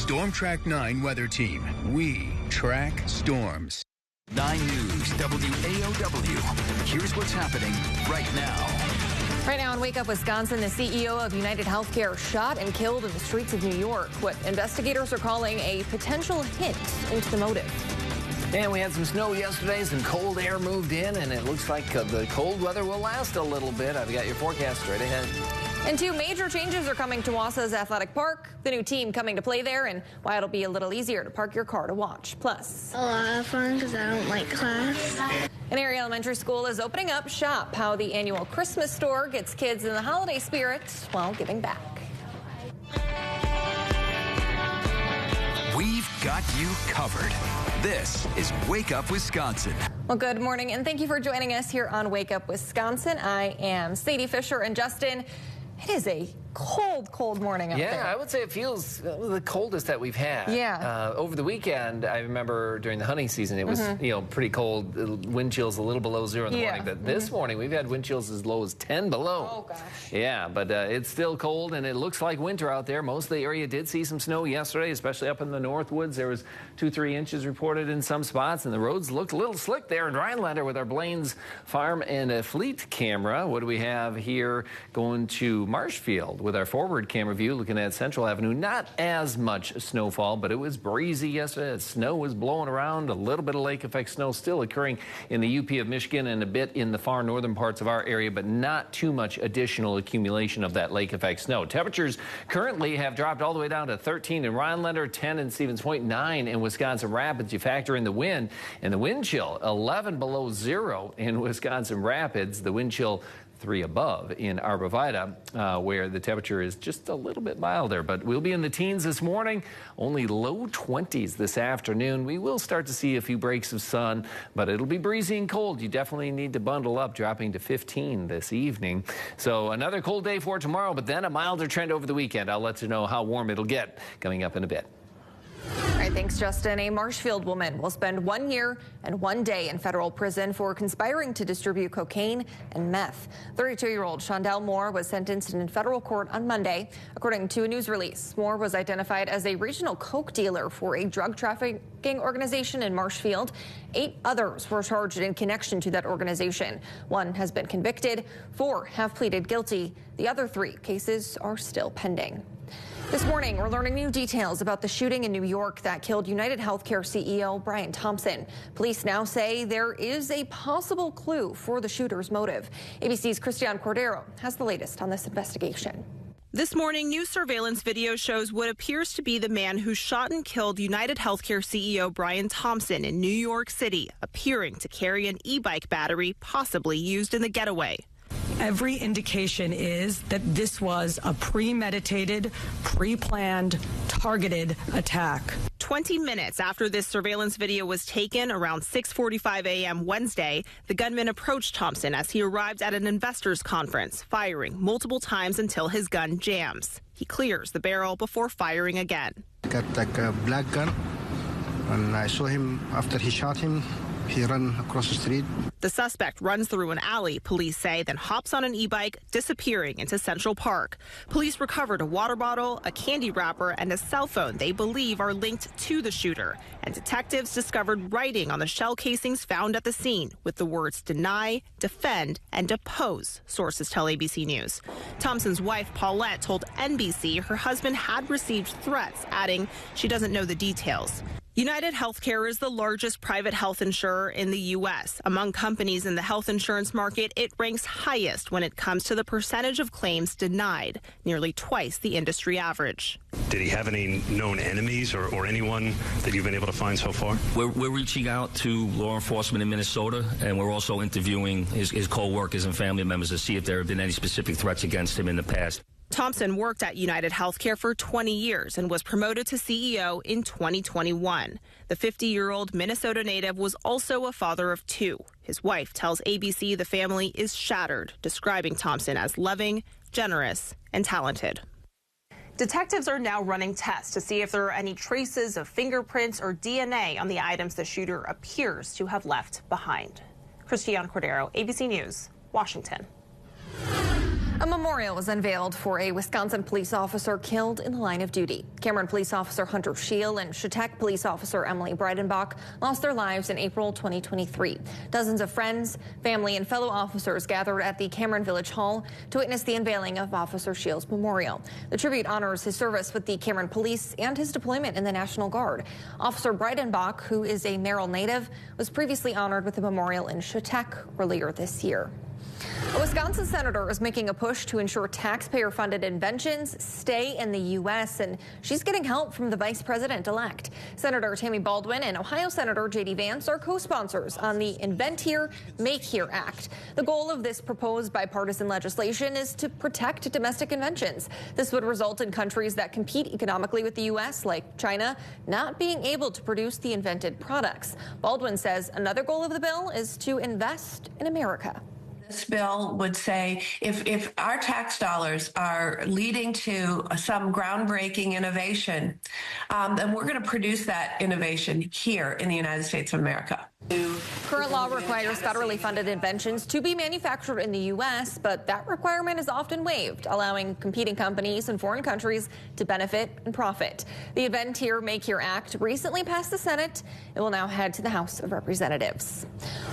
Storm Track 9 weather team. We track storms. 9 News, WAOW. Here's what's happening right now. Right now in Wake Up Wisconsin, the CEO of United Healthcare shot and killed in the streets of New York. What investigators are calling a potential hint into the motive. And we had some snow yesterday, some cold air moved in, and it looks like the cold weather will last a little bit. I've got your forecast straight ahead. And 2 major changes are coming to Wausa's athletic park. The new team coming to play there, and why it'll be a little easier to park your car to watch. Plus, a lot of fun because I don't like class. An area elementary school is opening up shop. How the annual Christmas store gets kids in the holiday spirit while giving back. We've got you covered. This is Wake Up Wisconsin. Well, good morning, and thank you for joining us here on Wake Up Wisconsin. I am Sadie Fisher, and Justin, it is a cold morning up there. Yeah, I would say it feels the coldest that we've had. Yeah. Over the weekend, I remember during the hunting season, it was pretty cold. Wind chills a little below 0 in the morning. But this morning, we've had wind chills as low as 10 below. Oh, gosh. Yeah, but it's still cold, and it looks like winter out there. Most of the area did see some snow yesterday, especially up in the north woods. There was 2-3 inches reported in some spots, and the roads looked a little slick there in Rhinelander with our Blaine's Farm and a Fleet camera. What do we have here going to Marshfield with our forward camera view looking at Central Avenue? Not as much snowfall, but it was breezy yesterday. The snow was blowing around. A little bit of lake effect snow still occurring in the UP of Michigan and a bit in the far northern parts of our area, but not too much additional accumulation of that lake effect snow. Temperatures currently have dropped all the way down to 13 in Rhinelander, 10 in Stevens Point, 9 in Wisconsin Rapids. You factor in the wind and the wind chill, 11 below 0 in Wisconsin Rapids. The wind chill 3 above in Arborvita, where the temperature is just a little bit milder. But we'll be in the teens this morning, only low 20s this afternoon. We will start to see a few breaks of sun, but it'll be breezy and cold. You definitely need to bundle up, dropping to 15 this evening. So another cold day for tomorrow, but then a milder trend over the weekend. I'll let you know how warm it'll get coming up in a bit. All right, thanks, Justin. A Marshfield woman will spend 1 year and 1 day in federal prison for conspiring to distribute cocaine and meth. 32-year-old Shondell Moore was sentenced in federal court on Monday. According to a news release, Moore was identified as a regional coke dealer for a drug trafficking organization in Marshfield. 8 others were charged in connection to that organization. 1 has been convicted. 4 have pleaded guilty. The other 3 cases are still pending. This morning, we're learning new details about the shooting in New York that killed United Healthcare CEO Brian Thompson. Police now say there is a possible clue for the shooter's motive. ABC's Christiane Cordero has the latest on this investigation. This morning, new surveillance video shows what appears to be the man who shot and killed United Healthcare CEO Brian Thompson in New York City, appearing to carry an e-bike battery possibly used in the getaway. Every indication is that this was a premeditated, pre-planned, targeted attack. 20 minutes after this surveillance video was taken, around 6:45 a.m. Wednesday, the gunman approached Thompson as he arrived at an investors conference, firing multiple times until his gun jams. He clears the barrel before firing again. Got like a black gun, and I saw him after he shot him. He ran across the street. The suspect runs through an alley, police say, then hops on an e-bike, disappearing into Central Park. Police recovered a water bottle, a candy wrapper, and a cell phone they believe are linked to the shooter. And detectives discovered writing on the shell casings found at the scene with the words deny, defend, and depose, sources tell ABC News. Thompson's wife, Paulette, told NBC her husband had received threats, adding she doesn't know the details. United Healthcare is the largest private health insurer in the U.S. Among companies in the health insurance market, it ranks highest when it comes to the percentage of claims denied, nearly twice the industry average. Did he have any known enemies or anyone that you've been able to find so far? We're reaching out to law enforcement in Minnesota, and we're also interviewing his co-workers and family members to see if there have been any specific threats against him in the past. Thompson worked at United Healthcare for 20 years and was promoted to CEO in 2021. The 50-year-old Minnesota native was also a father of 2. His wife tells ABC the family is shattered, describing Thompson as loving, generous, and talented. Detectives are now running tests to see if there are any traces of fingerprints or DNA on the items the shooter appears to have left behind. Christiane Cordero, ABC News, Washington. A memorial was unveiled for a Wisconsin police officer killed in the line of duty. Cameron police officer Hunter Scheel and Chautauqua police officer Emily Breidenbach lost their lives in April 2023. Dozens of friends, family, and fellow officers gathered at the Cameron Village Hall to witness the unveiling of Officer Scheel's memorial. The tribute honors his service with the Cameron Police and his deployment in the National Guard. Officer Breidenbach, who is a Merrill native, was previously honored with a memorial in Chautauqua earlier this year. A Wisconsin senator is making a push to ensure taxpayer-funded inventions stay in the U.S., and she's getting help from the vice president-elect. Senator Tammy Baldwin and Ohio Senator J.D. Vance are co-sponsors on the Invent Here, Make Here Act. The goal of this proposed bipartisan legislation is to protect domestic inventions. This would result in countries that compete economically with the U.S., like China, not being able to produce the invented products. Baldwin says another goal of the bill is to invest in America. This bill would say if our tax dollars are leading to some groundbreaking innovation, then we're going to produce that innovation here in the United States of America. Current law requires federally funded inventions to be manufactured in the U.S., but that requirement is often waived, allowing competing companies in foreign countries to benefit and profit. The Invent Here, Make Here Act recently passed the Senate. It will now head to the House of Representatives.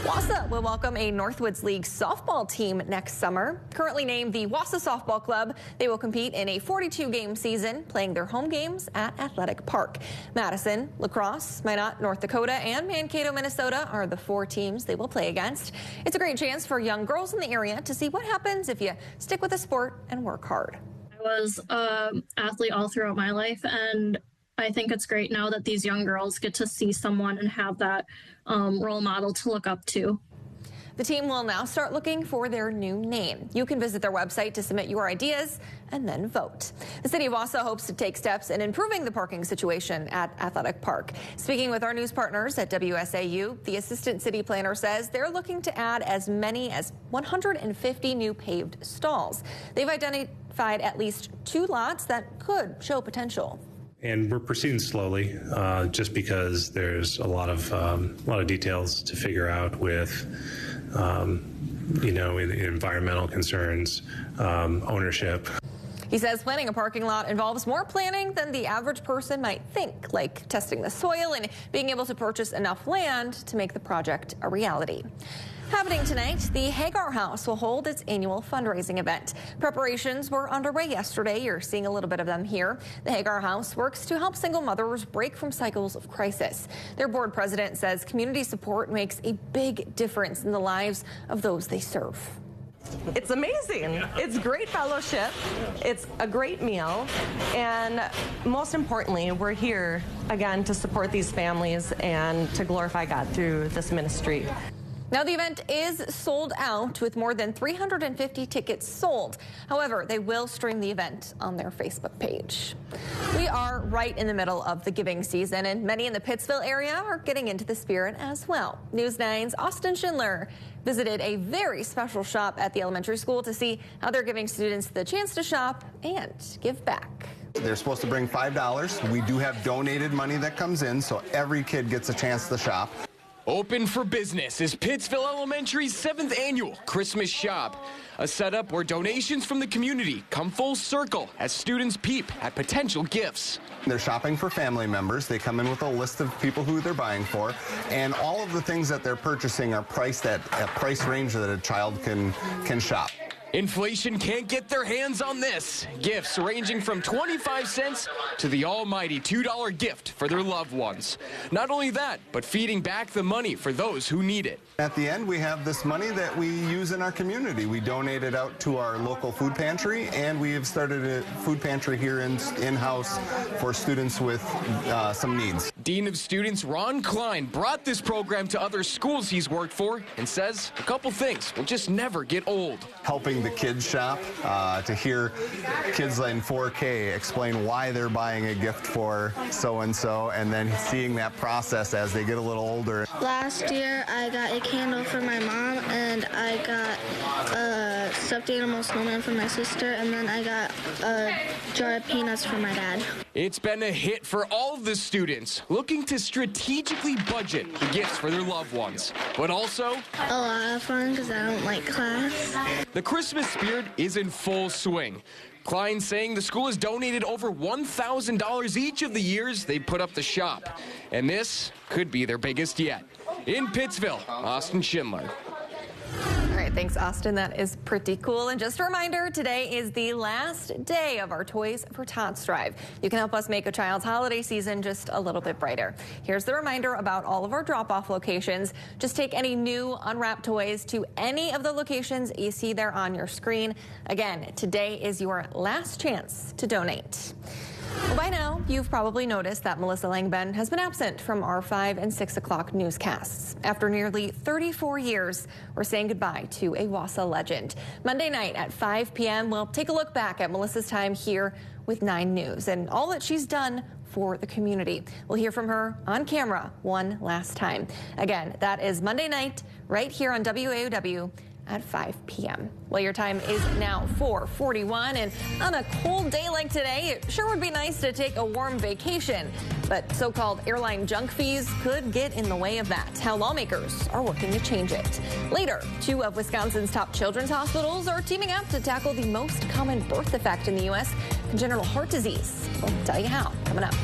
WASA will welcome a Northwoods League softball team next summer. Currently named the WASA Softball Club, they will compete in a 42-game season, playing their home games at Athletic Park. Madison, La Crosse, Minot, North Dakota, and Mankato, Minnesota are the 4 teams they will play against. It's a great chance for young girls in the area to see what happens if you stick with a sport and work hard. I was an athlete all throughout my life, and I think it's great now that these young girls get to see someone and have that role model to look up to. The team will now start looking for their new name. You can visit their website to submit your ideas and then vote. The city of Wausau hopes to take steps in improving the parking situation at Athletic Park. Speaking with our news partners at WSAU, the assistant city planner says they're looking to add as many as 150 new paved stalls. They've identified at least 2 lots that could show potential. And we're proceeding slowly, just because there's a lot of details to figure out with, environmental concerns, ownership. He says planning a parking lot involves more planning than the average person might think, like testing the soil and being able to purchase enough land to make the project a reality. Happening tonight, the Hagar House will hold its annual fundraising event. Preparations were underway yesterday. You're seeing a little bit of them here. The Hagar House works to help single mothers break from cycles of crisis. Their board president says community support makes a big difference in the lives of those they serve. It's amazing. It's great fellowship. It's a great meal. And most importantly, we're here again to support these families and to glorify God through this ministry. Now, the event is sold out with more than 350 tickets sold. However, they will stream the event on their Facebook page. We are right in the middle of the giving season, and many in the Pittsville area are getting into the spirit as well. News 9's Austin Schindler visited a very special shop at the elementary school to see how they're giving students the chance to shop and give back. They're supposed to bring $5. We do have donated money that comes in, so every kid gets a chance to shop. Open for business is Pittsville Elementary's 7th annual Christmas Shop, a setup where donations from the community come full circle as students peep at potential gifts. They're shopping for family members. They come in with a list of people who they're buying for, and all of the things that they're purchasing are priced at a price range that a child can shop. Inflation can't get their hands on this. Gifts ranging from 25 cents to the almighty $2 gift for their loved ones. Not only that, but feeding back the money for those who need it. At the end, we have this money that we use in our community. We donate it out to our local food pantry, and we have started a food pantry here in-house for students with some needs. Dean of Students Ron Klein brought this program to other schools he's worked for and says a couple things will just never get old. Helping the kids shop, to hear kids in 4K explain why they're buying a gift for so-and-so, and then seeing that process as they get a little older. Last year, I got a candle for my mom, and I got a stuffed animal snowman for my sister, and then I got a jar of peanuts for my dad. It's been a hit for all of the students looking to strategically budget the gifts for their loved ones, but also a lot of fun because I don't like class. The Christmas Christmas spirit is in full swing. Klein saying the school has donated over $1,000 each of the years they put up the shop. And this could be their biggest yet. In Pittsville, Austin Schindler. All right, thanks, Austin. That is pretty cool. And just a reminder, today is the last day of our Toys for Tots drive. You can help us make a child's holiday season just a little bit brighter. Here's the reminder about all of our drop-off locations. Just take any new unwrapped toys to any of the locations you see there on your screen. Again, today is your last chance to donate. Well, by now, you've probably noticed that Melissa Langbehn has been absent from our 5 and 6 o'clock newscasts. After nearly 34 years, we're saying goodbye to a WASA legend. Monday night at 5 p.m., we'll take a look back at Melissa's time here with 9 News and all that she's done for the community. We'll hear from her on camera one last time. Again, that is Monday night right here on WAOW at 5 p.m. Well, your time is now 4:41, and on a cold day like today, it sure would be nice to take a warm vacation, but so-called airline junk fees could get in the way of that. How lawmakers are working to change it. Later, 2 of Wisconsin's top children's hospitals are teaming up to tackle the most common birth defect in the U.S., congenital heart disease. We'll tell you how coming up.